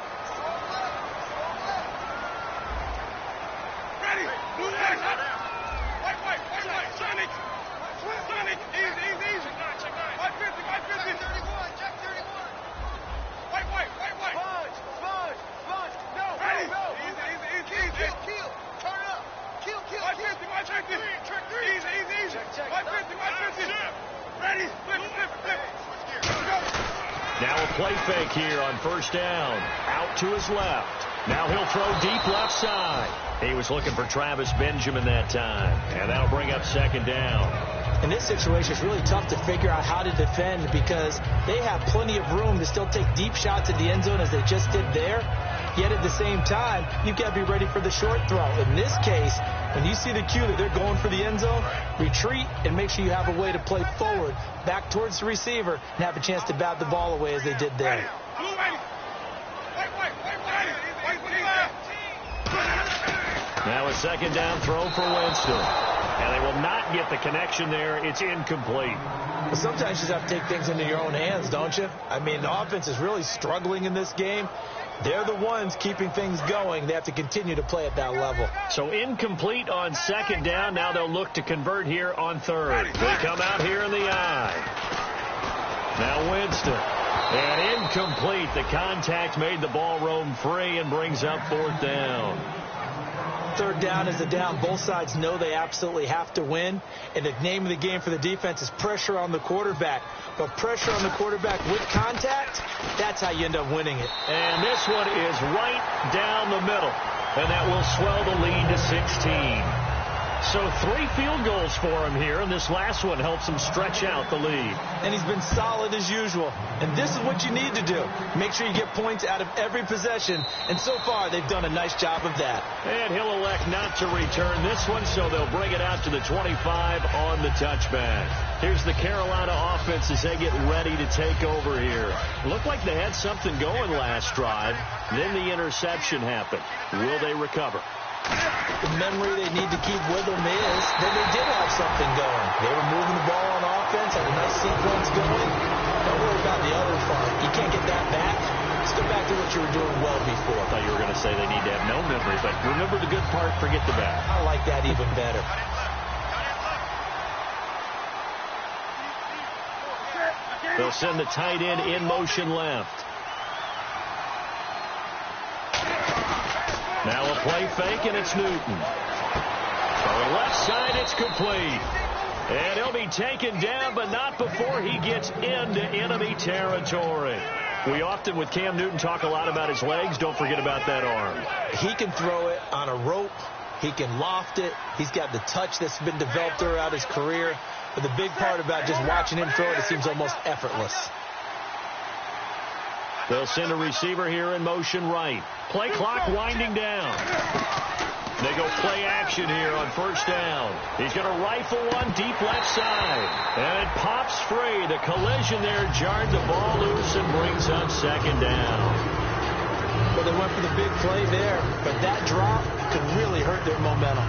Now a play fake here on first down. Out to his left. Now he'll throw deep left side. He was looking for Travis Benjamin that time. And that'll bring up second down. In this situation, it's really tough to figure out how to defend because they have plenty of room to still take deep shots at the end zone as they just did there. Yet at the same time, you've got to be ready for the short throw. In this case, when you see the cue that they're going for the end zone, retreat and make sure you have a way to play forward, back towards the receiver, and have a chance to bat the ball away as they did there. Now a second down throw for Winston. And they will not get the connection there. It's incomplete. Well, sometimes you just have to take things into your own hands, don't you? I mean, the offense is really struggling in this game. They're the ones keeping things going. They have to continue to play at that level. So incomplete on second down. Now they'll look to convert here on third. They come out here in the eye. Now Winston. And incomplete. The contact made the ball roam free and brings up fourth down. Third down is a down. Both sides know they absolutely have to win. And the name of the game for the defense is pressure on the quarterback. But pressure on the quarterback with contact, that's how you end up winning it. And this one is right down the middle. And that will swell the lead to 16. So 3 field goals for him here, and this last one helps him stretch out the lead. And he's been solid as usual. And this is what you need to do. Make sure you get points out of every possession. And so far, they've done a nice job of that. And he'll elect not to return this one, so they'll bring it out to the 25 on the touchback. Here's the Carolina offense as they get ready to take over here. Looked like they had something going last drive. Then the interception happened. Will they recover? The memory they need to keep with them is that they did have something going. They were moving the ball on offense, had a nice sequence going. Don't worry about the other part. You can't get that back. Let's go back to what you were doing well before. I thought you were going to say they need to have no memory, but remember the good part, forget the bad. I like that even better. They'll send the tight end in motion left. Now a play fake, and it's Newton. On the left side, it's complete. And he'll be taken down, but not before he gets into enemy territory. We often, with Cam Newton, talk a lot about his legs. Don't forget about that arm. He can throw it on a rope. He can loft it. He's got the touch that's been developed throughout his career. But the big part about just watching him throw it seems almost effortless. They'll send a receiver here in motion right. Play clock winding down. They go play action here on first down. He's going to rifle one deep left side. And it pops free. The collision there jarred the ball loose and brings up second down. Well, they went for the big play there, but that drop could really hurt their momentum.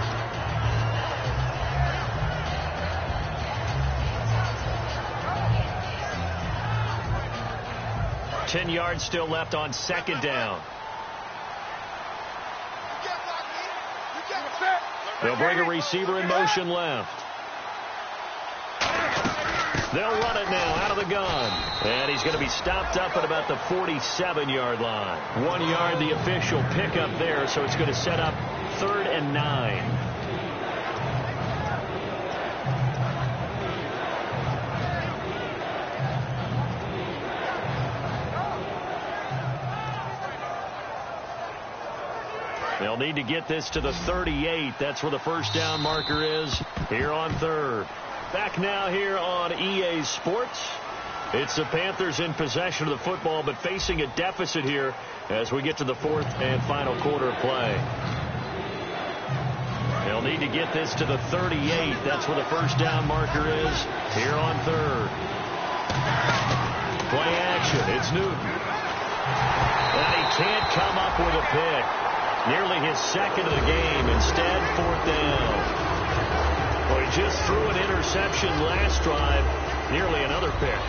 Ten yards still left on second down. They'll bring a receiver in motion left. They'll run it now out of the gun. And he's going to be stopped up at about the 47-yard line. 1 yard, the official pickup there, so it's going to set up 3rd and 9. They'll need to get this to the 38. That's where the first down marker is here on 3rd. Back now here on EA Sports. It's the Panthers in possession of the football, but facing a deficit here as we get to the 4th and final quarter of play. They'll need to get this to the 38. That's where the first down marker is here on 3rd. Play action. It's Newton. And he can't come up with a pick. Nearly his second of the game. Instead, 4th down. Well, he just threw an interception last drive. Nearly another pick.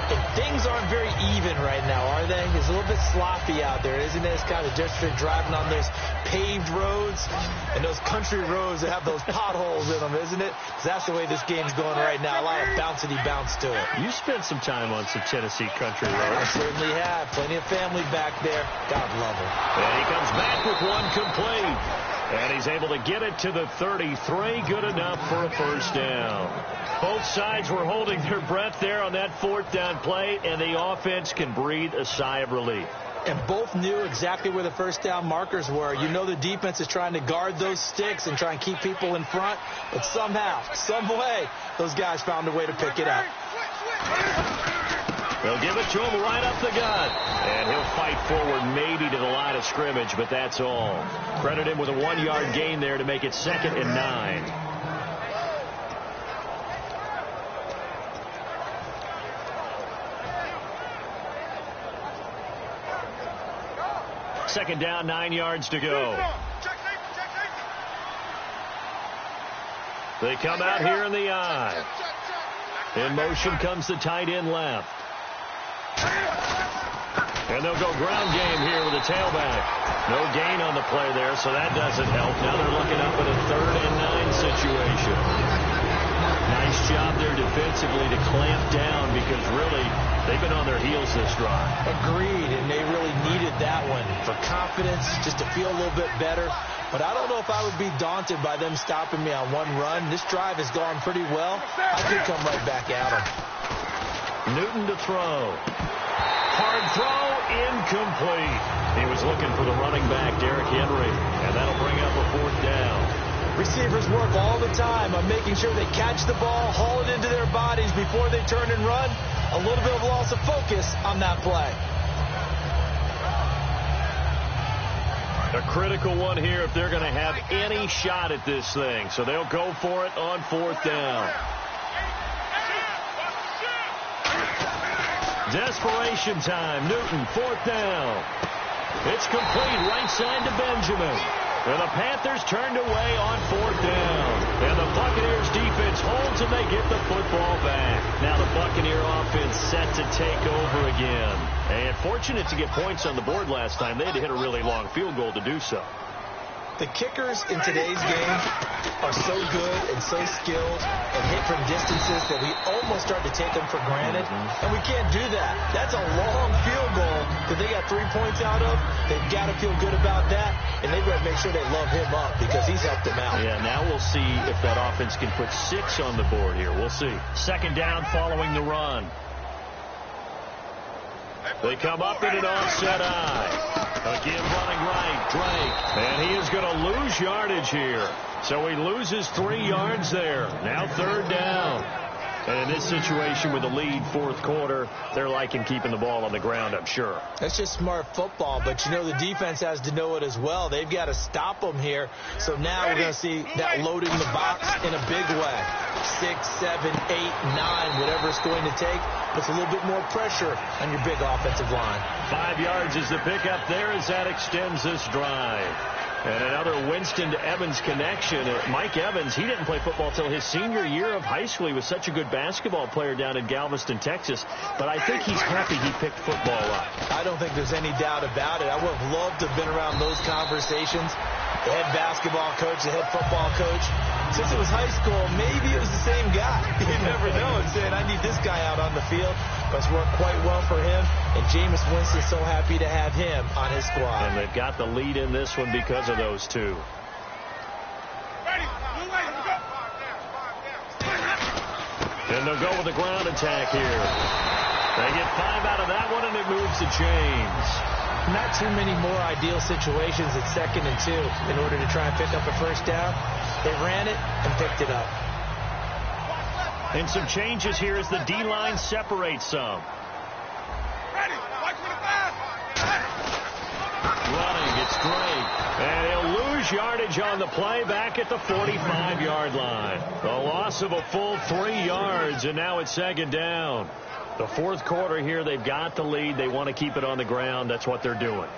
And things aren't very even right now, are they? It's a little bit sloppy out there, isn't it? It's kind of just driving on those paved roads and those country roads that have those potholes in them, isn't it? Because that's the way this game's going right now. A lot of bouncy bounce to it. You spent some time on some Tennessee country roads. I certainly have. Plenty of family back there. God love them. And he comes back with one complete. And he's able to get it to the 33. Good enough for a first down. Both sides were holding their breath there on that 4th down play, and the offense can breathe a sigh of relief. And both knew exactly where the first down markers were. You know the defense is trying to guard those sticks and try and keep people in front, but somehow, some way, those guys found a way to pick it up. They'll give it to him right up the gut. And he'll fight forward maybe to the line of scrimmage, but that's all. Credit him with a 1 yard gain there to make it 2nd and 9. Second down, 9 yards to go. They come out here in the eye. In motion comes the tight end left. And they'll go ground game here with a tailback. No gain on the play there, so that doesn't help. Now they're looking up at a 3rd and 9 situation. Nice job there defensively to clamp down because really they've been on their heels this drive. Agreed, and they really needed that one for confidence, just to feel a little bit better. But I don't know if I would be daunted by them stopping me on one run. This drive has gone pretty well. I could come right back at them. Newton to throw. Hard throw, incomplete. He was looking for the running back, Derrick Henry, and that'll bring up a 4th down. Receivers work all the time on making sure they catch the ball, haul it into their bodies before they turn and run. A little bit of loss of focus on that play. A critical one here if they're going to have any shot at this thing. So they'll go for it on 4th down. Desperation time. Newton, 4th down. It's complete right side to Benjamin. And the Panthers turned away on 4th down. And the Buccaneers defense holds and they get the football back. Now the Buccaneer offense set to take over again. And fortunate to get points on the board last time. They had to hit a really long field goal to do so. The kickers in today's game are so good and so skilled and hit from distances that we almost start to take them for granted. And we can't do that. That's a long field goal that they got 3 points out of. They've got to feel good about that. And they've got to make sure they love him up because he's helped them out. Yeah, now we'll see if that offense can put 6 on the board here. We'll see. Second down following the run. They come up in an offset eye. Again running right, Drake. And he is going to lose yardage here. So he loses 3 yards there. Now third down. And in this situation with the lead fourth quarter, they're liking keeping the ball on the ground, I'm sure. That's just smart football, but you know the defense has to know it as well. They've got to stop them here. So now we're going to see that loading the box in a big way. 6, 7, 8, 9, whatever it's going to take, puts a little bit more pressure on your big offensive line. 5 yards is the pickup there as that extends this drive. And another Winston to Evans connection. Mike Evans, he didn't play football till his senior year of high school. He was such a good basketball player down in Galveston, Texas. But I think he's happy he picked football up. I don't think there's any doubt about it. I would have loved to have been around those conversations. The head basketball coach, the head football coach. Since it was high school, maybe it was the same guy. You never know. And saying, I need this guy out on the field. But it's worked quite well for him. And Jameis Winston's so happy to have him on his squad. And they've got the lead in this one because of those two. And they'll go with the ground attack here. They get 5 out of that one, and it moves to James. Not too many more ideal situations at 2nd and 2 in order to try and pick up a first down. They ran it and picked it up. And some changes here as the D-line separates some. Running, it's Drake. And he'll lose yardage on the play back at the 45-yard line. The loss of a full 3 yards, and now it's 2nd down. The fourth quarter here, they've got the lead. They want to keep it on the ground. That's what they're doing.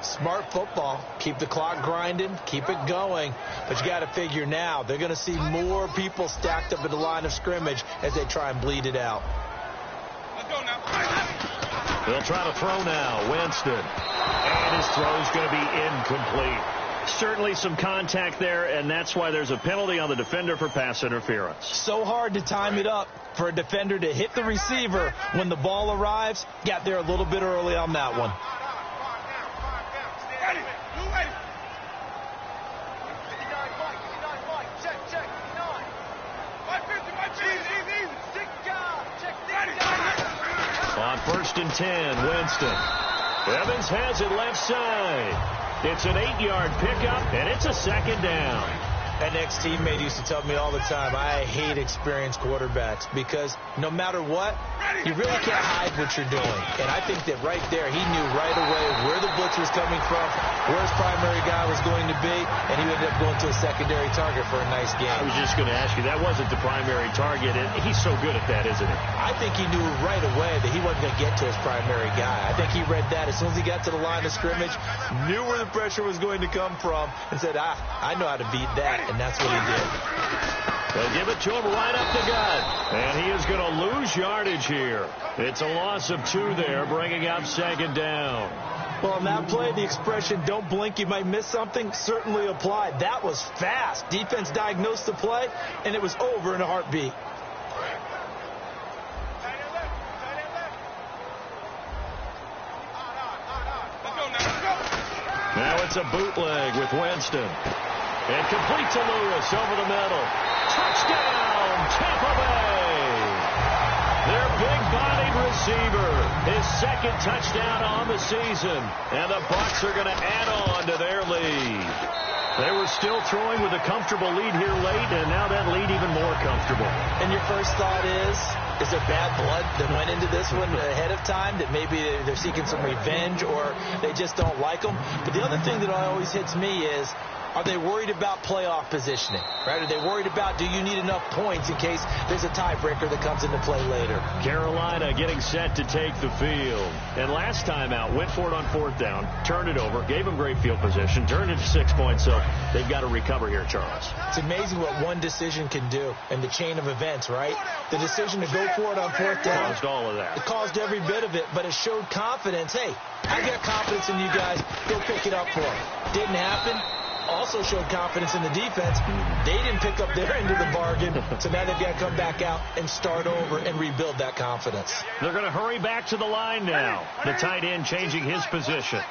Smart football. Keep the clock grinding. Keep it going. But you got to figure now, they're going to see more people stacked up at the line of scrimmage as they try and bleed it out. Let's go now. They'll try to throw now. Winston. And his throw's going to be incomplete. Certainly some contact there, and that's why there's a penalty on the defender for pass interference. So hard to time it up for a defender to hit the receiver when the ball arrives. Got there a little bit early on that one. On 1st and 10, Winston. Evans has it left side. It's an 8-yard pickup, and it's a 2nd down. An ex-teammate used to tell me all the time, I hate experienced quarterbacks because no matter what, you really can't hide what you're doing. And I think that right there, he knew right away where the blitz was coming from, where his primary guy was going to be, and he ended up going to a secondary target for a nice game. I was just going to ask you, that wasn't the primary target, and he's so good at that, isn't he? I think he knew right away that he wasn't going to get to his primary guy. I think he read that as soon as he got to the line of scrimmage, knew where the pressure was going to come from, and said, I know how to beat that. And that's what he did. They'll give it to him right up the gut. And he is going to lose yardage here. It's a loss of 2 there, bringing up 2nd down. Well, on that play, the expression, don't blink, you might miss something, certainly applied. That was fast. Defense diagnosed the play, and it was over in a heartbeat. Now it's a bootleg with Winston. And complete to Lewis over the middle. Touchdown, Tampa Bay. Their big-bodied receiver. His 2nd touchdown on the season. And the Bucs are going to add on to their lead. They were still throwing with a comfortable lead here late, and now that lead even more comfortable. And your first thought is there bad blood that went into this one ahead of time, that maybe they're seeking some revenge or they just don't like them? But the other thing that always hits me is Are they worried about playoff positioning? Right? Are they worried about, do you need enough points in case there's a tiebreaker that comes into play later? Carolina getting set to take the field. And last time out, went for it on 4th down, turned it over, gave them great field position, turned it to 6 points, so they've got to recover here, Charles. It's amazing what one decision can do in the chain of events, right? The decision to go for it on 4th down. Caused all of that. It caused every bit of it, but it showed confidence. Hey, I got confidence in you guys. Go pick it up for them. Didn't happen. Also showed confidence in the defense. They didn't pick up their end of the bargain, so now they've got to come back out and start over and rebuild that confidence. They're going to hurry back to the line now. The tight end changing his position.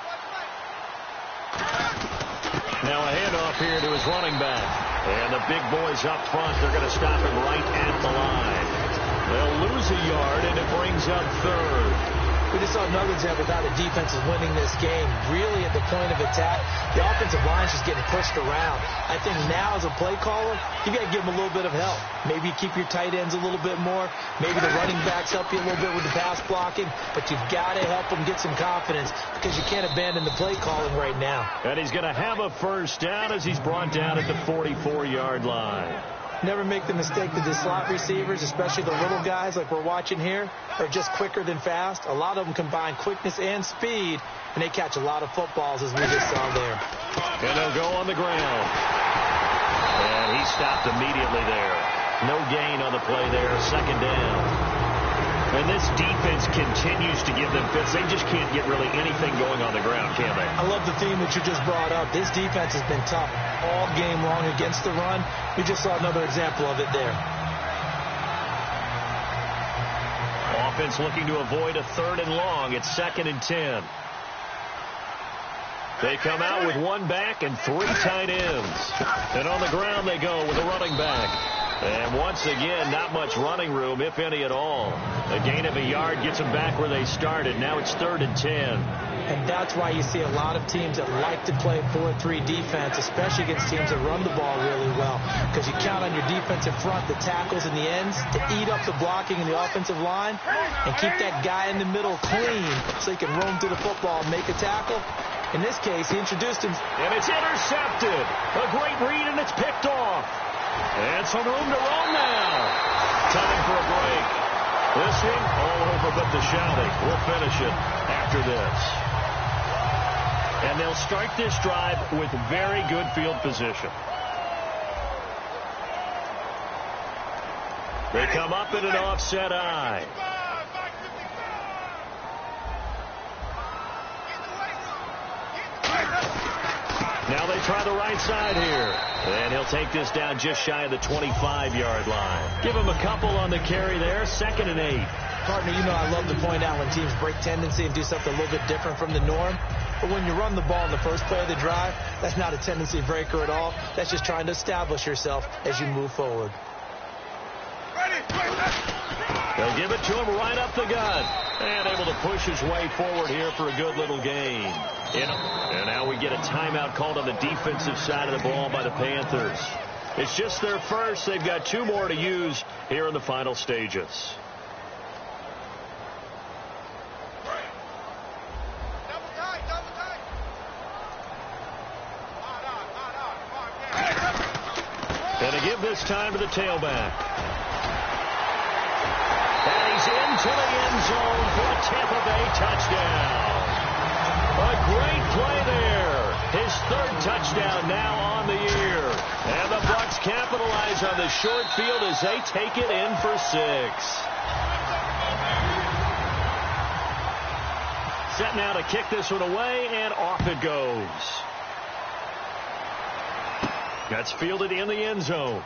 Now a handoff here to his running back. And the big boys up front, they're going to stop him right at the line. They'll lose a yard, and it brings up 3rd. We just saw another example of how the defense is winning this game. Really at the point of attack, the offensive line's just getting pushed around. I think now as a play caller, you got to give them a little bit of help. Maybe you keep your tight ends a little bit more. Maybe the running backs help you a little bit with the pass blocking. But you've got to help them get some confidence because you can't abandon the play calling right now. And he's going to have a 1st down as he's brought down at the 44-yard line. Never make the mistake that the slot receivers, especially the little guys like we're watching here, are just quicker than fast. A lot of them combine quickness and speed, and they catch a lot of footballs, as we just saw there. And they'll go on the ground. And he stopped immediately there. No gain on the play there, 2nd down. And this defense continues to give them fits. They just can't get really anything going on the ground, can they? I love the theme that you just brought up. This defense has been tough all game long against the run. We just saw another example of it there. Offense looking to avoid a 3rd and long. It's 2nd and 10. They come out with 1 back and 3 tight ends. And on the ground they go with a running back. And once again, not much running room, if any at all. A gain of a yard gets them back where they started. Now it's 3rd and 10. And that's why you see a lot of teams that like to play 4-3 defense, especially against teams that run the ball really well. Because you count on your defensive front, the tackles and the ends, to eat up the blocking in the offensive line and keep that guy in the middle clean so he can roam through the football and make a tackle. In this case, he introduced him. And it's intercepted. A great read, and it's picked off. And some room to roam now. Time for a break. This one, all over but the shouting. We'll finish it after this. And they'll start this drive with very good field position. They come up in an offset eye. Now they try the right side here. And he'll take this down just shy of the 25-yard line. Give him a couple on the carry there. 2nd and 8. Partner, you know I love to point out when teams break tendency and do something a little bit different from the norm. But when you run the ball in the first play of the drive, that's not a tendency breaker at all. That's just trying to establish yourself as you move forward. They'll give it to him right up the gut. And able to push his way forward here for a good little gain. And now we get a timeout called on the defensive side of the ball by the Panthers. It's just their first. They've got 2 more to use here in the final stages. And to give this time to the tailback. And he's into the end zone for a Tampa Bay touchdown. A great play there. His 3rd touchdown now on the year. And the Bucs capitalize on the short field as they take it in for 6. Set now to kick this one away, and off it goes. That's fielded in the end zone.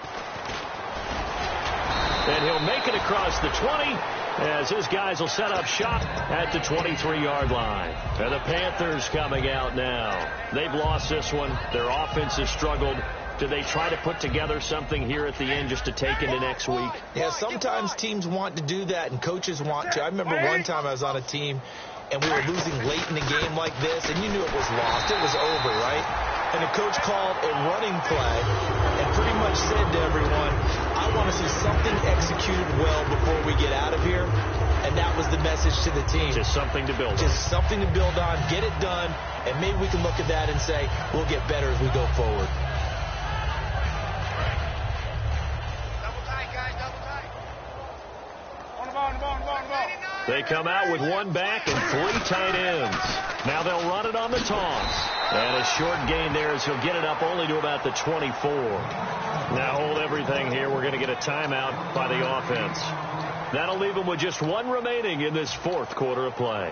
And he'll make it across the 20 as his guys will set up shop at the 23-yard line. And the Panthers coming out now. They've lost this one. Their offense has struggled. Do they try to put together something here at the end just to take into next week? Yeah, sometimes teams want to do that and coaches want to. I remember one time I was on a team and we were losing late in the game like this, and you knew it was lost. It was over, right? And the coach called a running play and pretty much said to everyone, I want to see something executed well before we get out of here. And that was the message to the team. Just something to build on. Just something to build on, get it done, and maybe we can look at that and say, we'll get better as we go forward. They come out with one back and 3 tight ends. Now they'll run it on the toss. And a short gain there as he'll get it up only to about the 24. Now hold everything here. We're going to get a timeout by the offense. That'll leave them with just 1 remaining in this 4th quarter of play.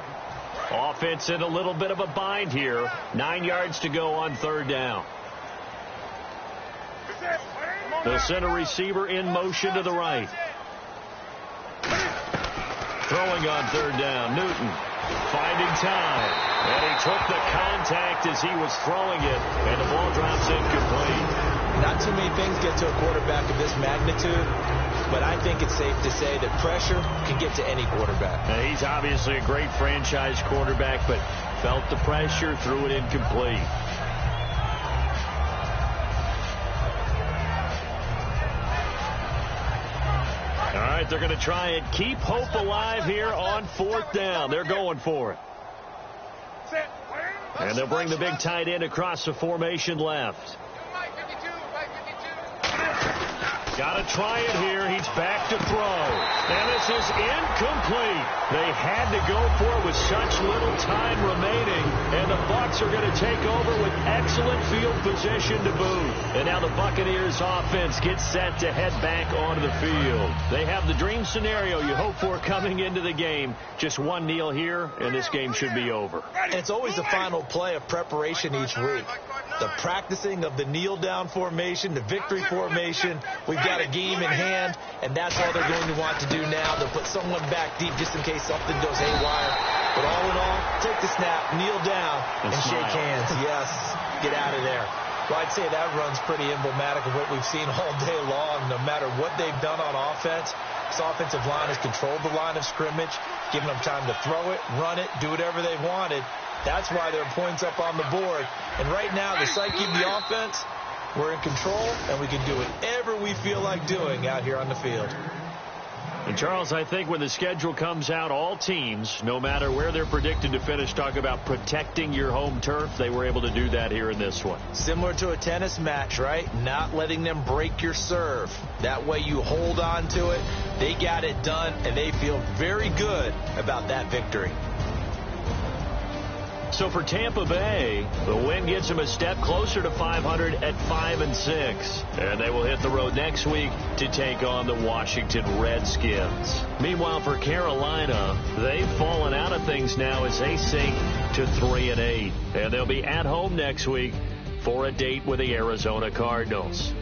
Offense in a little bit of a bind here. 9 yards to go on 3rd down. They'll send a receiver in motion to the right. Throwing on 3rd down, Newton finding time. And he took the contact as he was throwing it, and the ball drops incomplete. Not too many things get to a quarterback of this magnitude, but I think it's safe to say that pressure can get to any quarterback. Now, he's obviously a great franchise quarterback, but felt the pressure, threw it incomplete. All right, they're going to try and keep hope alive here on 4th down. They're going for it. And they'll bring the big tight end across the formation left. Got to try it here. He's back to throw. And this is incomplete. They had to go for it with such little time remaining. And the Bucs are going to take over with excellent field position to boot. And now the Buccaneers offense gets set to head back onto the field. They have the dream scenario you hope for coming into the game. Just 1 kneel here, and this game should be over. And it's always the final play of preparation each week. The practicing of the kneel-down formation, the victory formation. We've got a game in hand, and that's all they're going to want to do now. They'll put someone back deep just in case something goes haywire. But all in all, take the snap, kneel down, and shake hands. Yes, get out of there. Well, I'd say that run's pretty emblematic of what we've seen all day long. No matter what they've done on offense, this offensive line has controlled the line of scrimmage, given them time to throw it, run it, do whatever they wanted. That's why there are points up on the board. And right now, the psyche of the offense, we're in control, and we can do whatever we feel like doing out here on the field. And, Charles, I think when the schedule comes out, all teams, no matter where they're predicted to finish, talk about protecting your home turf. They were able to do that here in this one. Similar to a tennis match, right? Not letting them break your serve. That way you hold on to it. They got it done, and they feel very good about that victory. So for Tampa Bay, the win gets them a step closer to 500 at 5-6. And they will hit the road next week to take on the Washington Redskins. Meanwhile, for Carolina, they've fallen out of things now as they sink to 3-8. And they'll be at home next week for a date with the Arizona Cardinals.